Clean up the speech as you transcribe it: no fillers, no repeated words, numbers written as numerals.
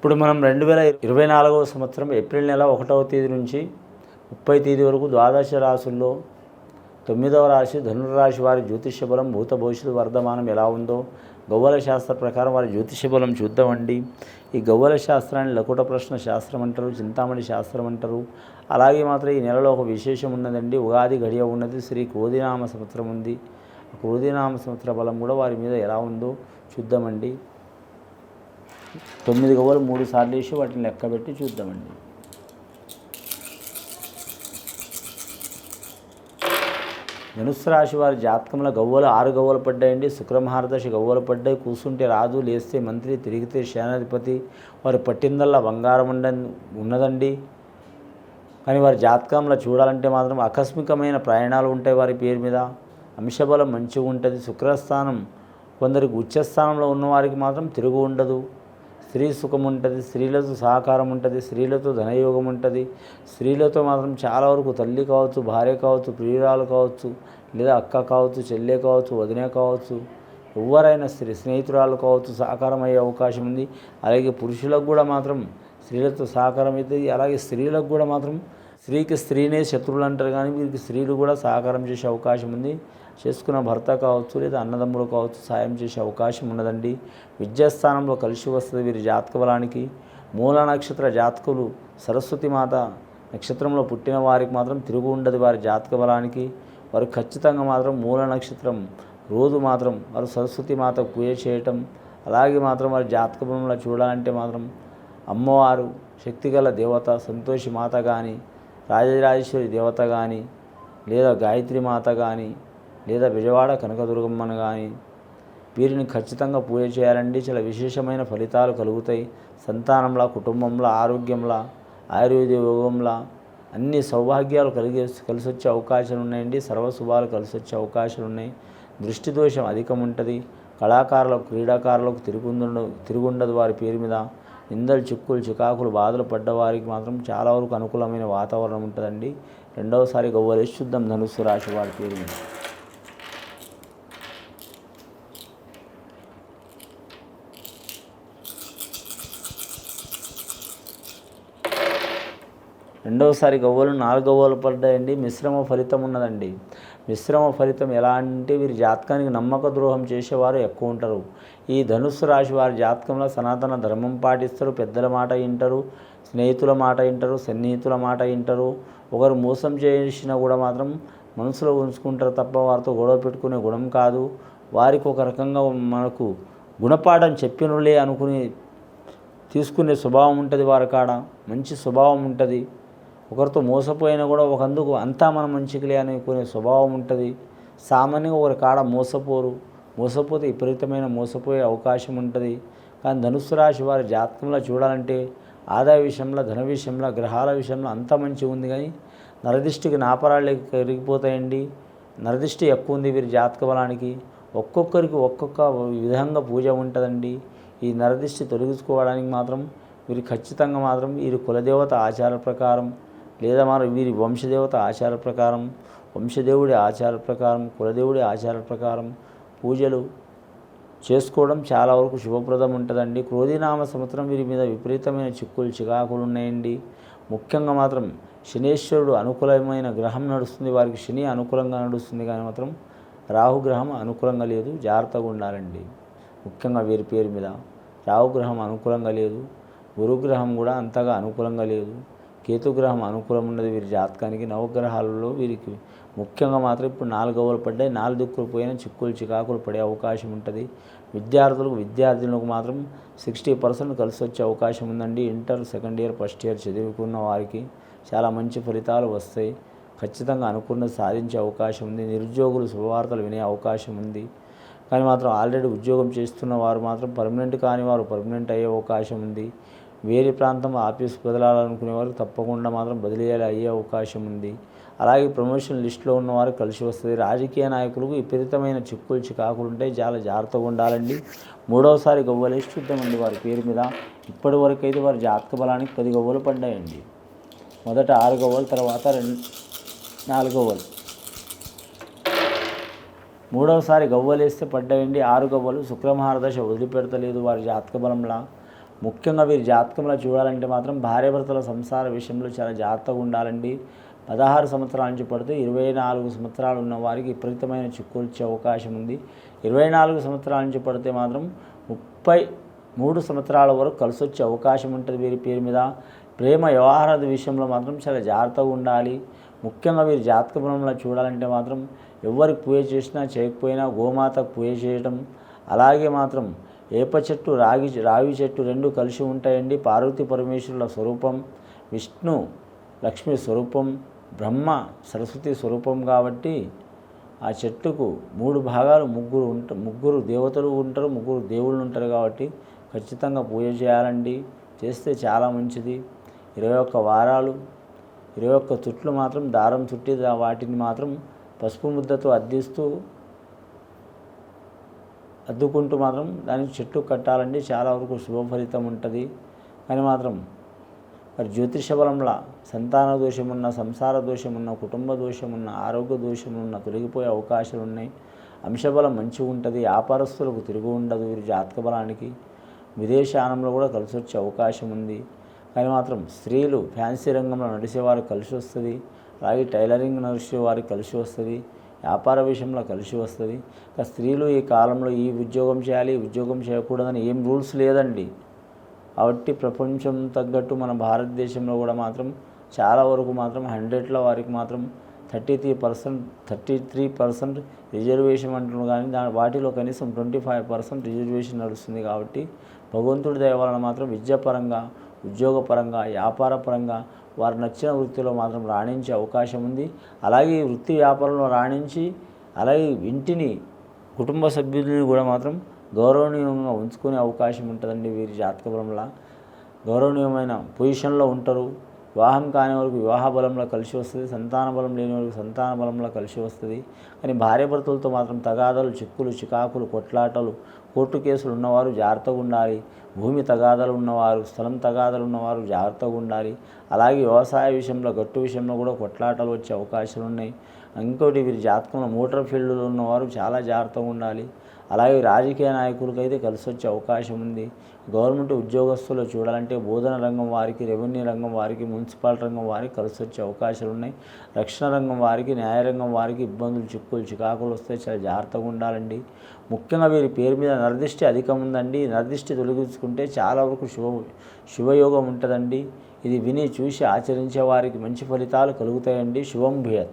ఇప్పుడు మనం 2024వ సంవత్సరం ఏప్రిల్ నెల 1వ తేదీ నుంచి 30 తేదీ వరకు ద్వాదశ రాశుల్లో 9వ రాశి ధనుర్రాశి వారి జ్యోతిష్య బలం భూత భవిష్యత్తు వర్ధమానం ఎలా ఉందో గవ్వల శాస్త్ర ప్రకారం వారి జ్యోతిష్య బలం చూద్దామండి. ఈ గవ్వల శాస్త్రాన్ని లకుట ప్రశ్న శాస్త్రం అంటారు, చింతామణి శాస్త్రం అంటారు. అలాగే మాత్రం ఈ నెలలో ఒక విశేషం ఉన్నదండి. ఉగాది గడియ ఉన్నది, శ్రీ క్రోధినామ సంవత్సరం ఉంది. క్రోధినామ సంవత్సర బలం కూడా వారి మీద ఎలా ఉందో చూద్దామండి. 9 గవ్వలు 3 సార్లు వేసి వాటిని లెక్కబెట్టి చూద్దామండి. ధనుస్సు రాశి వారి జాతకంలో గవ్వలు 6 గవ్వలు పడ్డాయండి. శుక్రమహారదశ గవ్వలు పడ్డాయి. కూర్చుంటే రాజు, లేస్తే మంత్రి, తిరిగితే సేనాధిపతి. వారు పట్టిందల్లా బంగారం ఉన్నదండి. కానీ వారి జాతకంలో చూడాలంటే మాత్రం ఆకస్మికమైన ప్రయాణాలు ఉంటాయి. వారి పేరు మీద అంశబలం మంచిగా ఉంటుంది. శుక్రస్థానం కొందరికి ఉచ్చస్థానంలో ఉన్నవారికి మాత్రం తిరుగు ఉండదు. స్త్రీ సుఖం ఉంటుంది, స్త్రీలతో సహకారం ఉంటుంది, స్త్రీలతో ధనయోగం ఉంటుంది. స్త్రీలతో మాత్రం చాలా వరకు తల్లి కావచ్చు, భార్య కావచ్చు, ప్రియురాలు కావచ్చు, లేదా అక్క కావచ్చు, చెల్లె కావచ్చు, వదిన కావచ్చు, ఎవరైనా స్నేహితురాలు కావచ్చు, సహకారం అయ్యే అవకాశం ఉంది. అలాగే పురుషులకు కూడా మాత్రం స్త్రీలతో సహకారం అవుతుంది. అలాగే స్త్రీలకు కూడా మాత్రం స్త్రీకి స్త్రీనే శత్రువులు అంటారు, కానీ వీరికి స్త్రీలు కూడా సహకారం చేసే అవకాశం ఉంది. చేసుకున్న భర్త కావచ్చు, లేదా అన్నదమ్ములు కావచ్చు, సాయం చేసే అవకాశం ఉన్నదండి. విద్యాస్థానంలో కలిసి వస్తుంది వీరి జాతక బలానికి. మూల నక్షత్ర జాతకులు సరస్వతి మాత నక్షత్రంలో పుట్టిన వారికి మాత్రం తిరుగు ఉండదు వారి జాతక బలానికి. వారు ఖచ్చితంగా మాత్రం మూల నక్షత్రం రోజు మాత్రం వారు సరస్వతి మాతకు పూజ చేయటం. అలాగే మాత్రం వారి జాతక బలంలో చూడాలంటే మాత్రం అమ్మవారు శక్తిగల దేవత సంతోషి మాత కానీ, రాజరాజేశ్వరి దేవత కానీ, లేదా గాయత్రి మాత కానీ, లేదా విజయవాడ కనకదుర్గమ్మను కానీ వీరిని ఖచ్చితంగా పూజ చేయాలండి. చాలా విశేషమైన ఫలితాలు కలుగుతాయి. సంతానంలా, కుటుంబంలో, ఆరోగ్యంలా, ఆయుర్వేద యోగంలా అన్ని సౌభాగ్యాలు కలిసి వచ్చే అవకాశాలు ఉన్నాయండి. సర్వశుభాలు కలిసి వచ్చే అవకాశాలు ఉన్నాయి. దృష్టి దోషం అధికం ఉంటుంది. కళాకారులకు, క్రీడాకారులకు తిరుగుండదు వారి పేరు మీద. నిందలు, చిక్కులు, చికాకులు, బాధలు పడ్డవారికి మాత్రం చాలా వరకు అనుకూలమైన వాతావరణం ఉంటుందండి. రెండవసారి గవ్వలేసి చూద్దాం ధనుస్సు రాశి వారి పేరు మీద. రెండవసారి గవ్వలు 4 గవ్వలు పడ్డాయండి. మిశ్రమ ఫలితం ఉన్నదండి. మిశ్రమ ఫలితం ఎలా అంటే వీరి జాతకానికి నమ్మక ద్రోహం చేసేవారు ఎక్కువ ఉంటారు. ఈ ధనుస్సు రాశి వారి జాతకంలో సనాతన ధర్మం పాటిస్తారు, పెద్దల మాట వింటారు, స్నేహితుల మాట వింటారు, సన్నిహితుల మాట వింటారు. ఒకరు మోసం చేసినా కూడా మాత్రం మనసులో ఉంచుకుంటారు తప్ప వారితో గొడవ పెట్టుకునే గుణం కాదు. వారికి ఒక రకంగా మనకు గుణపాఠం చెప్పినలే అనుకుని తీసుకునే స్వభావం ఉంటుంది. వారి కాడ మంచి స్వభావం ఉంటుంది. ఒకరితో మోసపోయినా కూడా ఒకందుకు అంతా మనం మంచికిలే అనుకునే స్వభావం ఉంటుంది. సామాన్యంగా ఒకరి కాడ మోసపోతే విపరీతమైన మోసపోయే అవకాశం ఉంటుంది. కానీ ధనుస్సు రాశి వారి జాతకంలో చూడాలంటే ఆదాయ విషయంలో, ధన విషయంలో, గ్రహాల విషయంలో అంత మంచిగా ఉంది. కానీ నరదిష్టికి నాపరాళ్ళు కరిగిపోతాయండి. నరదిష్టి ఎక్కువ ఉంది వీరి జాతక బలానికి. ఒక్కొక్కరికి ఒక్కొక్క విధంగా పూజ ఉంటుందండి. ఈ నరదిష్టి తొలగించుకోవడానికి మాత్రం వీరు ఖచ్చితంగా మాత్రం వీరి కులదేవత ఆచార ప్రకారం, లేదా మరి వీరి వంశదేవత ఆచార ప్రకారం, వంశదేవుడి ఆచార ప్రకారం, కులదేవుడి ఆచార ప్రకారం పూజలు చేసుకోవడం చాలా వరకు శుభప్రదం ఉంటుందండి. క్రోధినామ సంవత్సరం వీరి మీద విపరీతమైన చిక్కులు, చికాకులు ఉన్నాయండి. ముఖ్యంగా మాత్రం శనేశ్వరుడు అనుకూలమైన గ్రహం నడుస్తుంది. వారికి శని అనుకూలంగా నడుస్తుంది, కానీ మాత్రం రాహుగ్రహం అనుకూలంగా లేదు. జాగ్రత్తగా ఉండాలండి. ముఖ్యంగా వీరి పేరు మీద రాహుగ్రహం అనుకూలంగా లేదు. గురుగ్రహం కూడా అంతగా అనుకూలంగా లేదు. కేతుగ్రహం అనుకూలం ఉన్నది వీరి జాతకానికి. నవగ్రహాలలో వీరికి ముఖ్యంగా మాత్రం ఇప్పుడు 4 గవ్వలు పడ్డాయి. 4 దిక్కులు పోయినా చిక్కులు, చికాకులు పడే అవకాశం ఉంటుంది. విద్యార్థులకు మాత్రం 60% కలిసి వచ్చే అవకాశం ఉందండి. Inter, second year, first year చదువుకున్న వారికి చాలా మంచి ఫలితాలు వస్తాయి. ఖచ్చితంగా అనుకున్నది సాధించే అవకాశం ఉంది. నిరుద్యోగులు శుభవార్తలు వినే అవకాశం ఉంది. కానీ మాత్రం ఆల్రెడీ ఉద్యోగం చేస్తున్న వారు మాత్రం పర్మనెంట్ కాని వారు పర్మనెంట్ అయ్యే అవకాశం ఉంది. వేరే ప్రాంతం ఆఫీస్ బదలాలనుకునే వారు తప్పకుండా మాత్రం బదిలీ అయ్యే అవకాశం ఉంది. అలాగే ప్రమోషన్ లిస్టులో ఉన్నవారు కలిసి వస్తుంది. రాజకీయ నాయకులకు విపరీతమైన చిక్కులు, చికాకులు ఉంటాయి. చాలా జాగ్రత్తగా ఉండాలండి. 3వసారి గవ్వలేసి చూద్దామండి వారి పేరు మీద. ఇప్పటి వరకు అయితే వారి జాతక బలానికి 10 గవ్వలు పడ్డాయండి. మొదట 6 గవ్వలు, తర్వాత 4 గవ్వలు. 3వసారి గవ్వలేస్తే పడ్డాయండి 6 గవ్వలు. శుక్రమహారదశ వదిలిపెడతలేదు వారి జాతక బలంలా. ముఖ్యంగా వీరి జాతకంలో చూడాలంటే మాత్రం భార్యాభర్తల సంసార విషయంలో చాలా జాగ్రత్తగా ఉండాలండి. 16 సంవత్సరాల నుంచి పడితే 24 సంవత్సరాలు ఉన్న వారికి విపరీతమైన చిక్కులు వచ్చే అవకాశం ఉంది. 24 సంవత్సరాల నుంచి పడితే మాత్రం 33 సంవత్సరాల వరకు కలిసి వచ్చే అవకాశం ఉంటుంది వీరి పేరు మీద. ప్రేమ వ్యవహారాల విషయంలో మాత్రం చాలా జాగ్రత్తగా ఉండాలి. ముఖ్యంగా వీరి జాతక బలంలో చూడాలంటే మాత్రం ఎవరికి పూజ చేసినా చేయకపోయినా గోమాతకు పూజ చేయడం, అలాగే మాత్రం ఏప చెట్టు రావి చెట్టు రెండు కలిసి ఉంటాయండి. పార్వతీ పరమేశ్వరుల స్వరూపం, విష్ణు లక్ష్మి స్వరూపం, బ్రహ్మ సరస్వతి స్వరూపం కాబట్టి ఆ చెట్టుకు 3 భాగాలు ముగ్గురు దేవతలు ఉంటారు, ముగ్గురు దేవుళ్ళు ఉంటారు కాబట్టి ఖచ్చితంగా పూజ చేయాలండి. చేస్తే చాలా మంచిది. 21 వారాలు 21 చుట్లు మాత్రం దారం చుట్టి వాటిని మాత్రం పసుపు ముద్దతో అద్దుకుంటూ మాత్రం దానికి చెట్టు కట్టాలండి. చాలా వరకు శుభ ఫలితం ఉంటుంది. కానీ మాత్రం మరి జ్యోతిష బలంలా సంతాన దోషమున్న, సంసార దోషమున్న, కుటుంబ దోషమున్న, ఆరోగ్య దోషమున్న తొలగిపోయే అవకాశాలు ఉన్నాయి. అంశబలం మంచిగా ఉంటుంది. వ్యాపారస్తులకు తిరుగు ఉండదు. వీరి జాతక బలానికి విదేశానంలో కూడా కలిసి వచ్చే అవకాశం ఉంది. కానీ మాత్రం స్త్రీలు ఫ్యాన్సీ రంగంలో నడిచేవారు కలిసి వస్తుంది. అలాగే టైలరింగ్ నడిచేవారికి కలిసి వస్తుంది. వ్యాపార విషయంలో కలిసి వస్తుంది. స్త్రీలు ఈ కాలంలో ఈ ఉద్యోగం చేయాలి, ఉద్యోగం చేయకూడదని ఏం రూల్స్ లేదండి. కాబట్టి ప్రపంచం తగ్గట్టు మన భారతదేశంలో కూడా మాత్రం చాలా వరకు మాత్రం 100లో వారికి మాత్రం 33% రిజర్వేషన్ అంటున్నారు. కానీ వాటిలో కనీసం 25% రిజర్వేషన్ నడుస్తుంది. కాబట్టి భగవంతుడి దయ వలన మాత్రం విద్యాపరంగా, ఉద్యోగపరంగా, వ్యాపారపరంగా వారు నచ్చిన వృత్తిలో మాత్రం రాణించే అవకాశం ఉంది. అలాగే ఈ వృత్తి వ్యాపారంలో రాణించి అలాగే ఇంటిని, కుటుంబ సభ్యులని కూడా మాత్రం గౌరవనీయంగా ఉంచుకునే అవకాశం ఉంటుందండి. వీరి జాతక బలంలో గౌరవనీయమైన పొజిషన్లో ఉంటారు. వివాహం కాని వరకు వివాహ బలంలో కలిసి వస్తుంది. సంతాన బలం లేని వరకు సంతాన బలంలో కలిసి వస్తుంది. కానీ భార్యాభర్తలతో మాత్రం తగాదాలు, చిక్కులు, చికాకులు, కొట్లాటలు, కోర్టు కేసులు ఉన్నవారు జాగ్రత్తగా ఉండాలి. భూమి తగాదాలు ఉన్నవారు, స్థలం తగాదాలు ఉన్నవారు జాగ్రత్తగా ఉండాలి. అలాగే వ్యవసాయ విషయంలో, గట్టు విషయంలో కూడా కొట్లాటలు వచ్చే అవకాశాలు ఉన్నాయి. ఇంకోటి వీరి జాతకంలో మోటార్ ఫీల్డ్లో ఉన్నవారు చాలా జాగ్రత్తగా ఉండాలి. అలాగే రాజకీయ నాయకులకైతే కలిసి వచ్చే అవకాశం ఉంది. గవర్నమెంట్ ఉద్యోగస్తులు చూడాలంటే బోధన రంగం వారికి, రెవెన్యూ రంగం వారికి, మున్సిపల్ రంగం వారికి కలిసి వచ్చే అవకాశాలు ఉన్నాయి. రక్షణ రంగం వారికి, న్యాయరంగం వారికి ఇబ్బందులు, చిక్కులు, చికాకులు వస్తే చాలా జాగ్రత్తగా ఉండాలండి. ముఖ్యంగా వీరి పేరు మీద నరదిష్టి అధికం ఉందండి. నరదిష్టి తొలగించుకుంటే చాలా వరకు శుభయోగం ఉంటుందండి. ఇది విని చూసి ఆచరించే వారికి మంచి ఫలితాలు కలుగుతాయండి. శుభం భూయాత్.